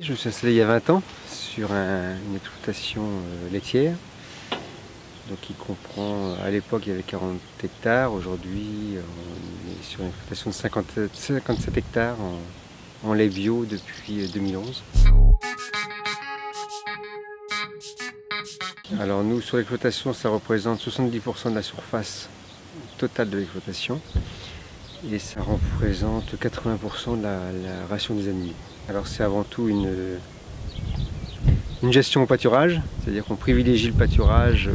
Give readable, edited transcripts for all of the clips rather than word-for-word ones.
Je me suis installé il y a 20 ans sur une exploitation laitière. Donc il comprend, à l'époque il y avait 40 hectares, aujourd'hui on est sur une exploitation de 57 hectares en lait bio depuis 2011. Alors nous sur l'exploitation ça représente 70% de la surface totale de l'exploitation et ça représente 80% de la ration des animaux. Alors c'est avant tout une gestion au pâturage, c'est-à-dire qu'on privilégie le pâturage,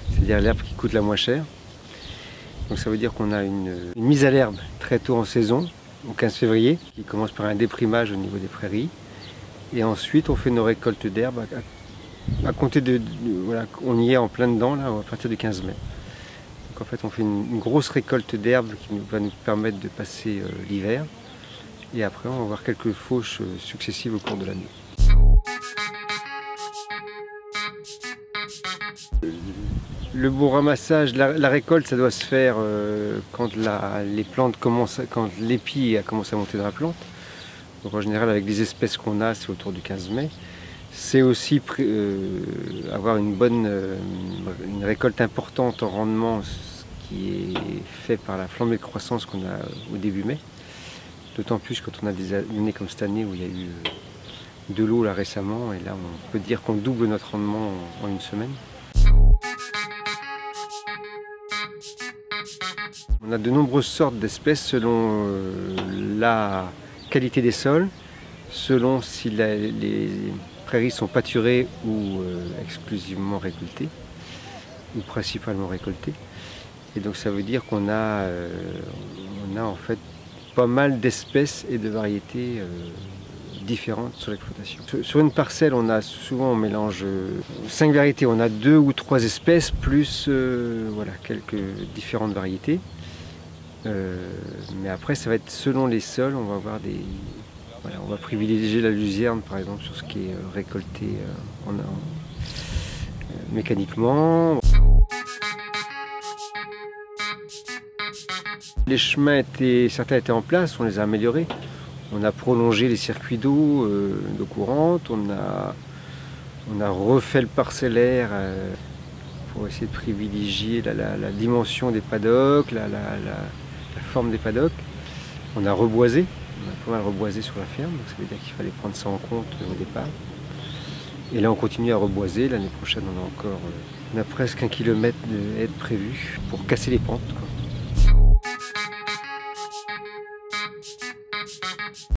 c'est-à-dire l'herbe qui coûte la moins cher. Donc ça veut dire qu'on a une mise à l'herbe très tôt en saison, au 15 février, qui commence par un déprimage au niveau des prairies. Et ensuite on fait nos récoltes d'herbe à compter voilà, on y est en plein dedans là, à partir du 15 mai. Donc en fait on fait une grosse récolte d'herbe qui va nous permettre de passer l'hiver. Et après on va avoir quelques fauches successives au cours de l'année. Le bon ramassage, la récolte, ça doit se faire quand les plantes commencent, quand l'épi a commencé à monter dans la plante. Donc en général, avec les espèces qu'on a, c'est autour du 15 mai. C'est aussi avoir une récolte importante en rendement, ce qui est fait par la flambée de croissance qu'on a au début mai. D'autant plus quand on a des années comme cette année où il y a eu de l'eau là récemment, et là on peut dire qu'on double notre rendement en une semaine. On a de nombreuses sortes d'espèces selon la qualité des sols, selon si les prairies sont pâturées ou exclusivement récoltées, ou principalement récoltées. Et donc ça veut dire qu'on a en fait pas mal d'espèces et de variétés différentes sur l'exploitation. Sur une parcelle, on mélange 5 variétés. On a 2 ou 3 espèces plus voilà, quelques différentes variétés. Mais après, ça va être selon les sols. On va avoir voilà, on va privilégier la luzerne, par exemple, sur ce qui est récolté mécaniquement. Les chemins certains étaient en place, on les a améliorés. On a prolongé les circuits d'eau courante, on a refait le parcellaire pour essayer de privilégier la dimension des paddocks, la forme des paddocks. On a reboisé, on a pas mal reboisé sur la ferme, donc ça veut dire qu'il fallait prendre ça en compte au départ. Et là on continue à reboiser, l'année prochaine on a presque 1 kilomètre de haies prévues pour casser les pentes, quoi.